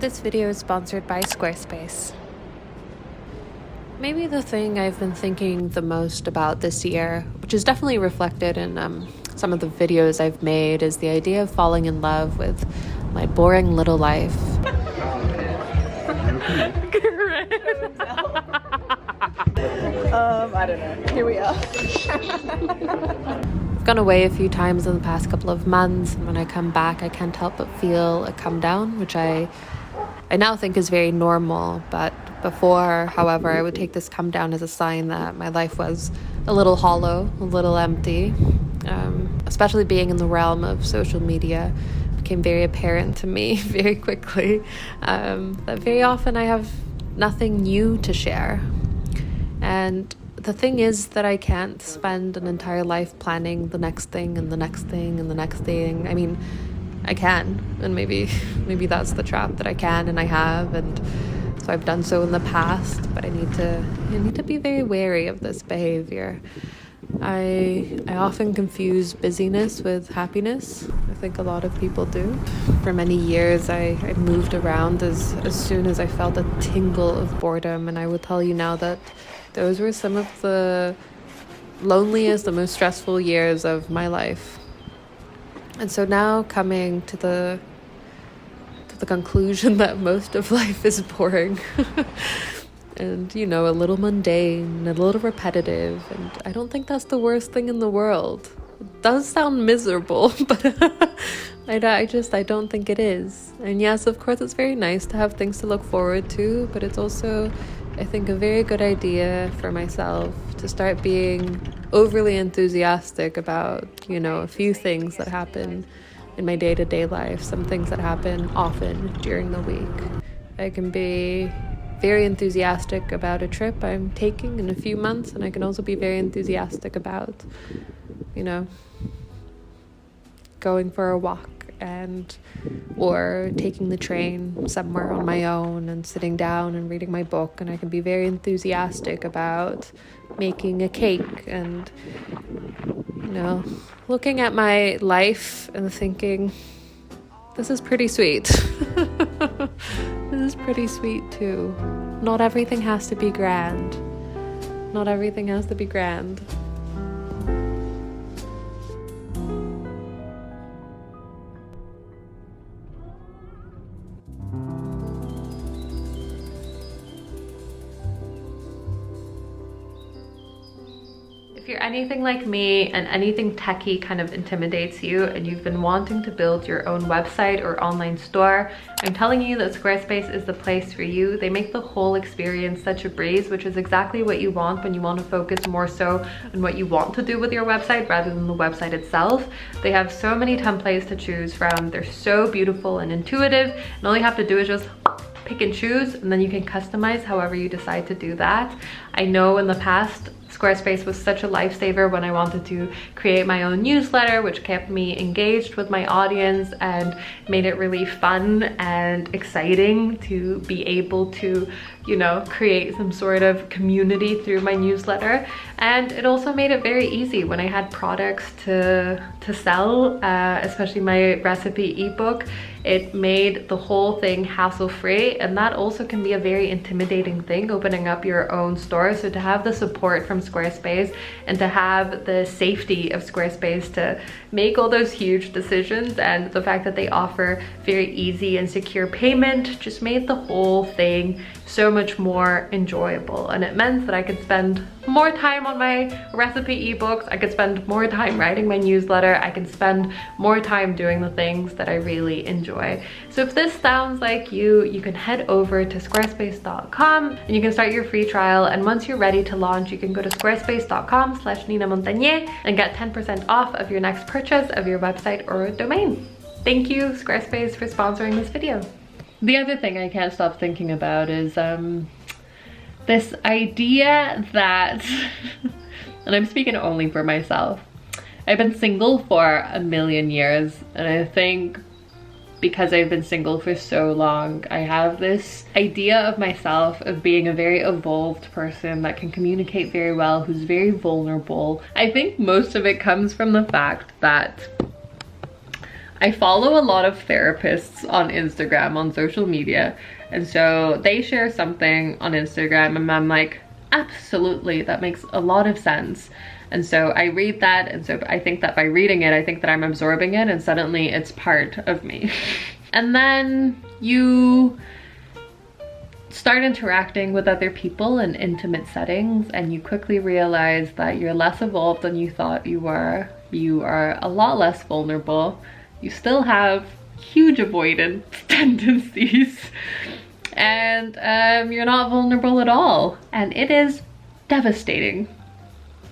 This video is sponsored by Squarespace. Maybe the thing I've been thinking the most about this year, which is definitely reflected in some of the videos I've made, is the idea of falling in love with my boring little life. I don't know. Here we are. I've gone away a few times in the past couple of months, and when I come back, I can't help but feel a come down, which I now think is very normal. But before, however, I would take this come down as a sign that my life was a little hollow, a little empty. Especially being in the realm of social media, became very apparent to me very quickly that very often I have nothing new to share. And the thing is that I can't spend an entire life planning the next thing and the next thing and the next thing. I mean, I can, and maybe that's the trap, that I can and I have, and so I've done so in the past, but I need to be very wary of this behavior. I often confuse busyness with happiness. I think a lot of people do. For many years, I moved around as soon as I felt a tingle of boredom, and I will tell you now that those were some of the loneliest, the most stressful years of my life. And so now, coming to the conclusion that most of life is boring and, a little mundane, a little repetitive, and I don't think that's the worst thing in the world. It does sound miserable, but I don't think it is. And yes, of course, it's very nice to have things to look forward to, but it's also, I think, a very good idea for myself to start being overly enthusiastic about, a few things that happen in my day-to-day life, some things that happen often during the week. I can be very enthusiastic about a trip I'm taking in a few months, and I can also be very enthusiastic about, going for a walk or taking the train somewhere on my own and sitting down and reading my book. And I can be very enthusiastic about making a cake and, looking at my life and thinking, this is pretty sweet. This is pretty sweet too. Not everything has to be grand. Not everything has to be grand. If you're anything like me and anything techie kind of intimidates you and you've been wanting to build your own website or online store, I'm telling you that Squarespace is the place for you. They make the whole experience such a breeze, which is exactly what you want when you want to focus more so on what you want to do with your website rather than the website itself. They have so many templates to choose from. They're so beautiful and intuitive, and all you have to do is just pick and choose, and then you can customize however you decide to do that. I know in the past, Squarespace was such a lifesaver when I wanted to create my own newsletter, which kept me engaged with my audience and made it really fun and exciting to be able to, create some sort of community through my newsletter. And it also made it very easy when I had products to sell, especially my recipe ebook. It made the whole thing hassle-free, and that also can be a very intimidating thing, opening up your own store. So to have the support from Squarespace and to have the safety of Squarespace to make all those huge decisions, and the fact that they offer very easy and secure payment, just made the whole thing so much more enjoyable. And it meant that I could spend more time on my recipe ebooks, I could spend more time writing my newsletter, I can spend more time doing the things that I really enjoy. So if this sounds like you can head over to squarespace.com and you can start your free trial. And once you're ready to launch, you can go to squarespace.com/Nina Montagnier and get 10% off of your next purchase of your website or domain. Thank you, Squarespace, for sponsoring this video. The other thing I can't stop thinking about is this idea that, and I'm speaking only for myself, I've been single for a million years, and I think because I've been single for so long, I have this idea of myself of being a very evolved person that can communicate very well, who's very vulnerable. I think most of it comes from the fact that I follow a lot of therapists on Instagram, on social media, and so they share something on Instagram and I'm like, absolutely, that makes a lot of sense. And so I read that, and so I think that by reading it, I think that I'm absorbing it, and suddenly it's part of me. And then you start interacting with other people in intimate settings, and you quickly realize that you're less evolved than you thought you were. You are a lot less vulnerable. You still have huge avoidance tendencies, and you're not vulnerable at all. And it is devastating.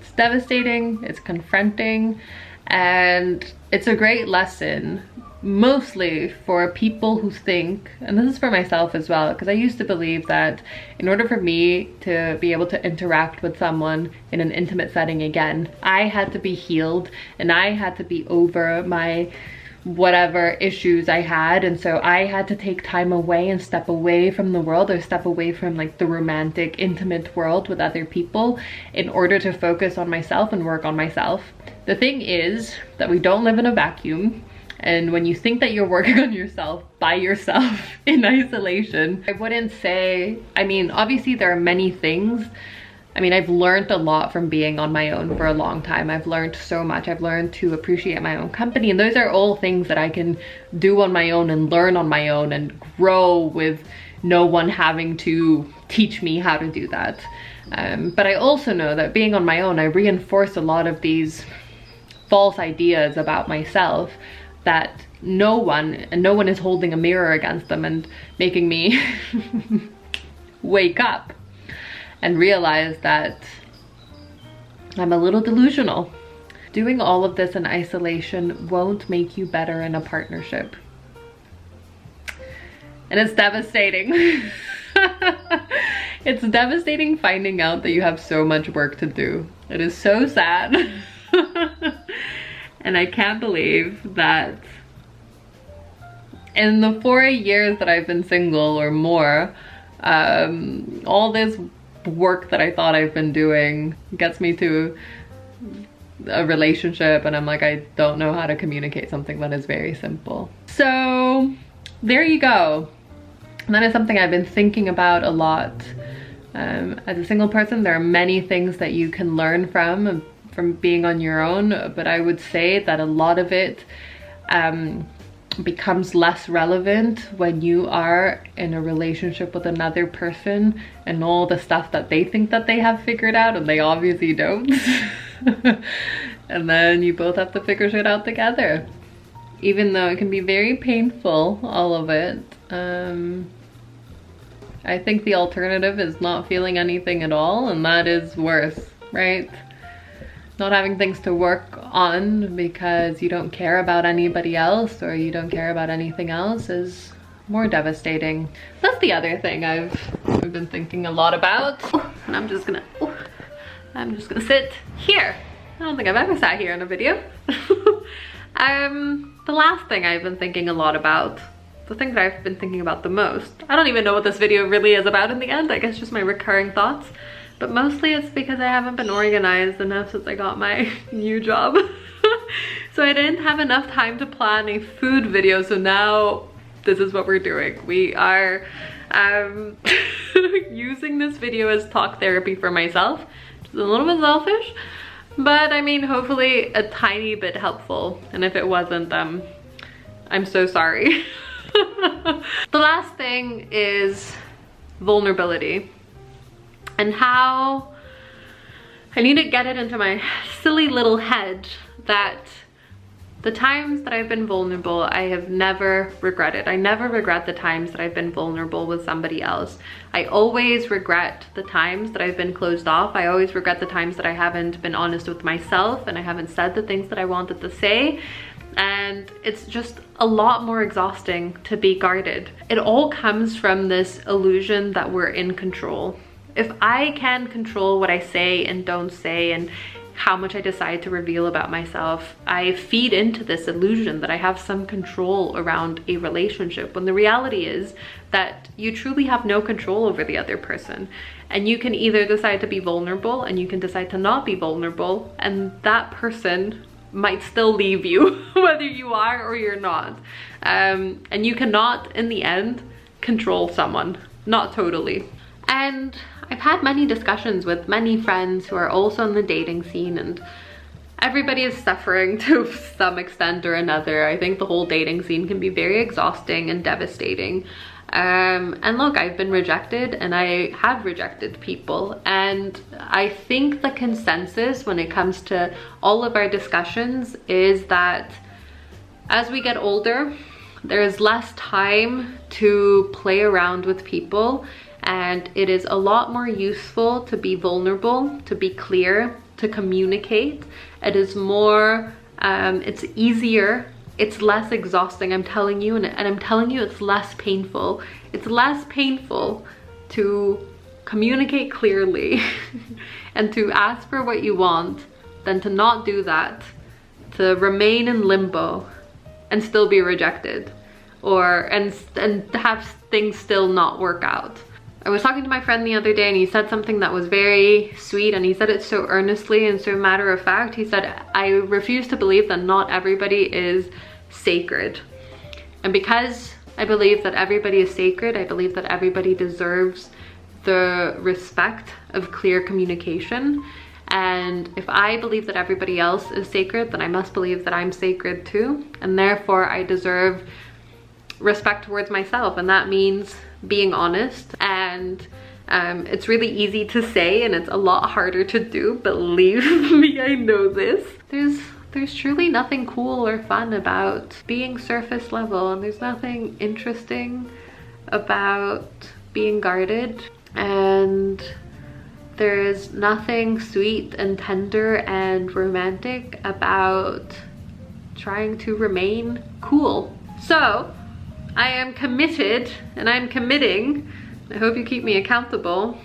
It's devastating, it's confronting, and it's a great lesson, mostly for people who think, and this is for myself as well, because I used to believe that in order for me to be able to interact with someone in an intimate setting again, I had to be healed and I had to be over my whatever issues I had, and so I had to take time away and step away from the world, or step away from like the romantic intimate world with other people, in order to focus on myself and work on myself. The thing is that we don't live in a vacuum, and when you think that you're working on yourself by yourself in isolation, I wouldn't say, I mean, obviously there are many things. I mean, I've learned a lot from being on my own for a long time. I've learned so much. I've learned to appreciate my own company, and those are all things that I can do on my own and learn on my own and grow with no one having to teach me how to do that. But I also know that being on my own, I reinforce a lot of these false ideas about myself that no one is holding a mirror against them and making me wake up and realize that I'm a little delusional. Doing all of this in isolation won't make you better in a partnership. And it's devastating. It's devastating finding out that you have so much work to do. It is so sad. And I can't believe that in the 4 years that I've been single or more, all this work that I thought I've been doing gets me to a relationship, and I'm like, I don't know how to communicate something that is very simple. So there you go. And that is something I've been thinking about a lot. As a single person, there are many things that you can learn from being on your own, but I would say that a lot of it becomes less relevant when you are in a relationship with another person and all the stuff that they think that they have figured out and they obviously don't. And then you both have to figure shit out together, even though it can be very painful, all of it. I think the alternative is not feeling anything at all, and that is worse, right? Not having things to work on because you don't care about anybody else or you don't care about anything else is more devastating. That's the other thing I've been thinking a lot about. And I'm just gonna sit here. I don't think I've ever sat here in a video. The last thing I've been thinking a lot about, the thing that I've been thinking about the most, I don't even know what this video really is about in the end. I guess just my recurring thoughts. But mostly it's because I haven't been organized enough since I got my new job. So I didn't have enough time to plan a food video. So now this is what we're doing. We are using this video as talk therapy for myself. It's a little bit selfish, but I mean, hopefully a tiny bit helpful. And if it wasn't, I'm so sorry. The last thing is vulnerability. And how I need to get it into my silly little head that the times that I've been vulnerable, I have never regretted. I never regret the times that I've been vulnerable with somebody else. I always regret the times that I've been closed off. I always regret the times that I haven't been honest with myself and I haven't said the things that I wanted to say. And it's just a lot more exhausting to be guarded. It all comes from this illusion that we're in control. If I can control what I say and don't say and how much I decide to reveal about myself, I feed into this illusion that I have some control around a relationship, when the reality is that you truly have no control over the other person. And you can either decide to be vulnerable and you can decide to not be vulnerable, and that person might still leave you, whether you are or you're not. And you cannot, in the end, control someone. Not totally. And I've had many discussions with many friends who are also in the dating scene, and everybody is suffering to some extent or another. I think the whole dating scene can be very exhausting and devastating. And look, I've been rejected and I have rejected people, and I think the consensus when it comes to all of our discussions is that as we get older, there is less time to play around with people, and it is a lot more useful to be vulnerable, to be clear, to communicate. It is more, it's easier, it's less exhausting, I'm telling you, and I'm telling you it's less painful. It's less painful to communicate clearly and to ask for what you want than to not do that, to remain in limbo and still be rejected, and have things still not work out. I was talking to my friend the other day and he said something that was very sweet, and he said it so earnestly and so matter of fact. He said, I refuse to believe that not everybody is sacred. And because I believe that everybody is sacred, I believe that everybody deserves the respect of clear communication. And if I believe that everybody else is sacred, then I must believe that I'm sacred too. And therefore I deserve respect towards myself. And that means being honest. And it's really easy to say and it's a lot harder to do. Believe me, I know this. There's truly nothing cool or fun about being surface level, and there's nothing interesting about being guarded, and there's nothing sweet and tender and romantic about trying to remain cool. So I am committed, and I'm committing, I hope you keep me accountable,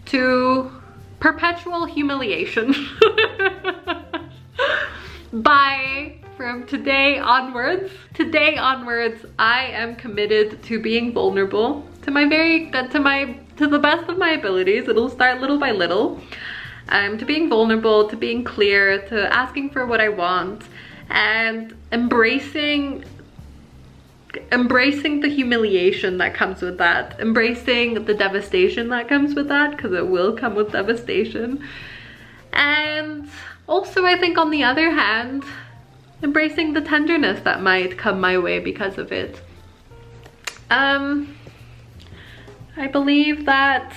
to perpetual humiliation. From today onwards, I am committed to being vulnerable to the best of my abilities. It'll start little by little. To being vulnerable, to being clear, to asking for what I want, and embracing the humiliation that comes with that, embracing the devastation that comes with that, because it will come with devastation. And also, I think on the other hand, embracing the tenderness that might come my way because of it. I believe that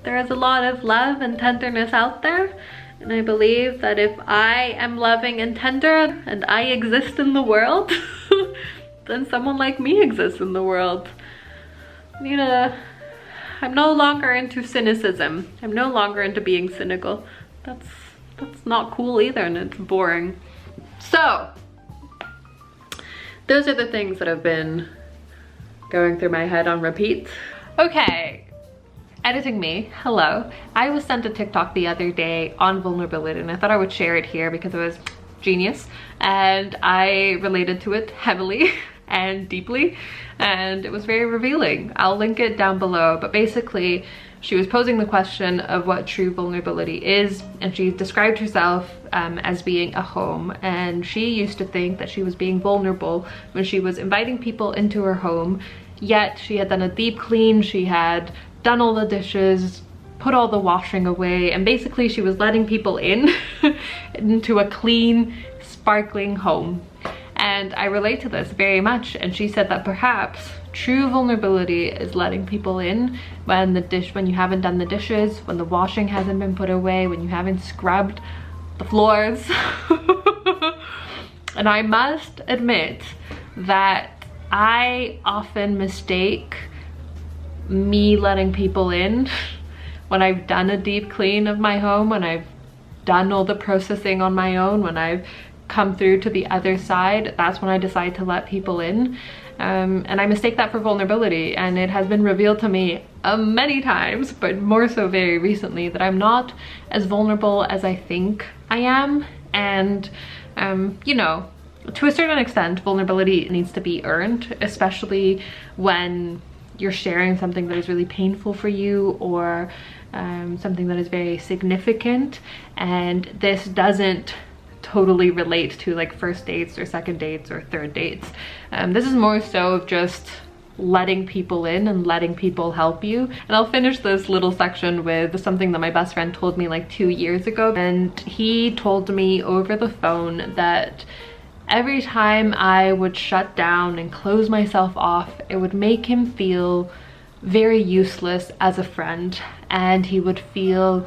there is a lot of love and tenderness out there, and I believe that if I am loving and tender and I exist in the world, then someone like me exists in the world. I'm no longer into cynicism. I'm no longer into being cynical. That's not cool either, and it's boring. So those are the things that have been going through my head on repeat. Okay, editing me, hello. I was sent a TikTok the other day on vulnerability, and I thought I would share it here because it was genius and I related to it heavily and deeply, and it was very revealing. I'll link it down below, but basically she was posing the question of what true vulnerability is, and she described herself as being a home, and she used to think that she was being vulnerable when she was inviting people into her home, yet she had done a deep clean, she had done all the dishes, put all the washing away, and basically she was letting people in into a clean, sparkling home. And I relate to this very much, and she said that perhaps true vulnerability is letting people in when you haven't done the dishes, when the washing hasn't been put away, when you haven't scrubbed the floors. And I must admit that I often mistake me letting people in when I've done a deep clean of my home, when I've done all the processing on my own, when I've come through to the other side. That's when I decide to let people in. And I mistake that for vulnerability, and it has been revealed to me many times, but more so very recently, that I'm not as vulnerable as I think I am. And you know, to a certain extent, vulnerability needs to be earned, especially when you're sharing something that is really painful for you, or something that is very significant, and this doesn't totally relate to like first dates or second dates or third dates. This is more so of just letting people in and letting people help you. And I'll finish this little section with something that my best friend told me like 2 years ago. And he told me over the phone that every time I would shut down and close myself off, it would make him feel very useless as a friend, and he would feel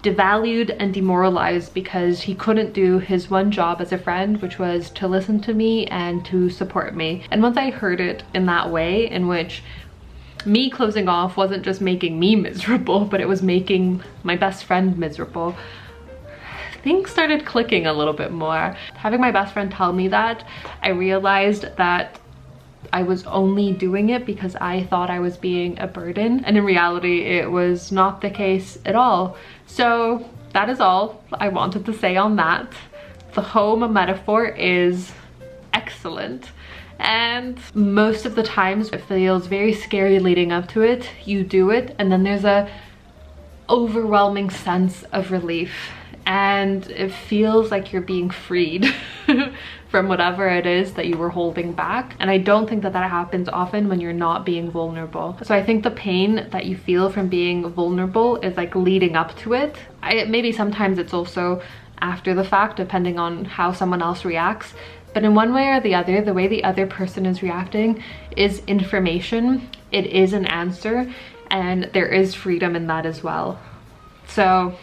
devalued and demoralized because he couldn't do his one job as a friend, which was to listen to me and to support me. And once I heard it in that way, in which me closing off wasn't just making me miserable, but it was making my best friend miserable, things started clicking a little bit more. Having my best friend tell me that, I realized that I was only doing it because I thought I was being a burden, and in reality it was not the case at all. So that is all I wanted to say on that. The home metaphor is excellent, and most of the times it feels very scary leading up to it. You do it and then there's a overwhelming sense of relief, and it feels like you're being freed from whatever it is that you were holding back. And I don't think that that happens often when you're not being vulnerable. So I think the pain that you feel from being vulnerable is like leading up to it. Maybe sometimes it's also after the fact, depending on how someone else reacts. But in one way or the other, the way the other person is reacting is information. It is an answer, and there is freedom in that as well. So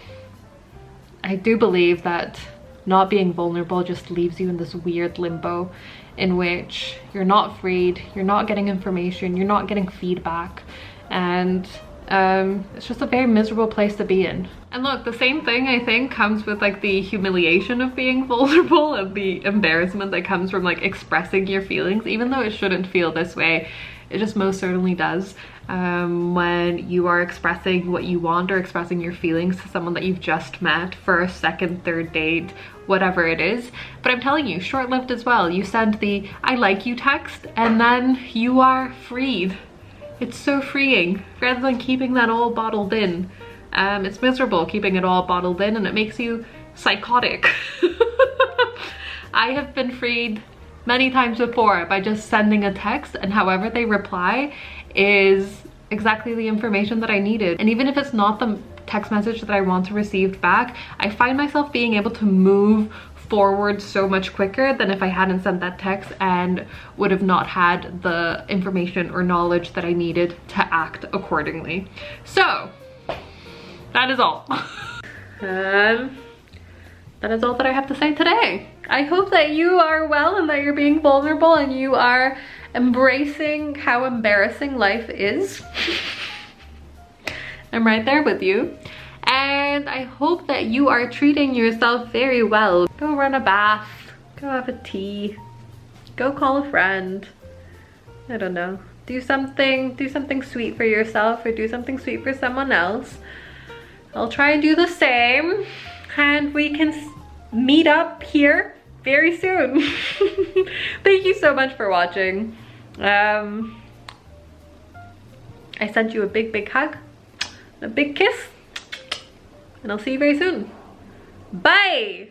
I do believe that not being vulnerable just leaves you in this weird limbo in which you're not freed, you're not getting information, you're not getting feedback, and it's just a very miserable place to be in. And look, the same thing I think comes with like the humiliation of being vulnerable and the embarrassment that comes from like expressing your feelings, even though it shouldn't feel this way. It just most certainly does. When you are expressing what you want or expressing your feelings to someone that you've just met for a second, third date, whatever it is. But I'm telling you, short-lived as well. You send the "I like you" text and then you are freed. It's so freeing rather than keeping that all bottled in. It's miserable keeping it all bottled in, and it makes you psychotic. I have been freed many times before by just sending a text, and however they reply is exactly the information that I needed. And even if it's not the text message that I want to receive back, I find myself being able to move forward so much quicker than if I hadn't sent that text and would have not had the information or knowledge that I needed to act accordingly. So that is all. That is all that I have to say today. I hope that you are well and that you're being vulnerable and you are embracing how embarrassing life is. I'm right there with you. And I hope that you are treating yourself very well. Go run a bath, go have a tea, go call a friend. I don't know. Do something sweet for yourself or do something sweet for someone else. I'll try and do the same, and we can meet up here very soon. Thank you so much for watching. I sent you a big hug, a big kiss, and I'll see you very soon. Bye!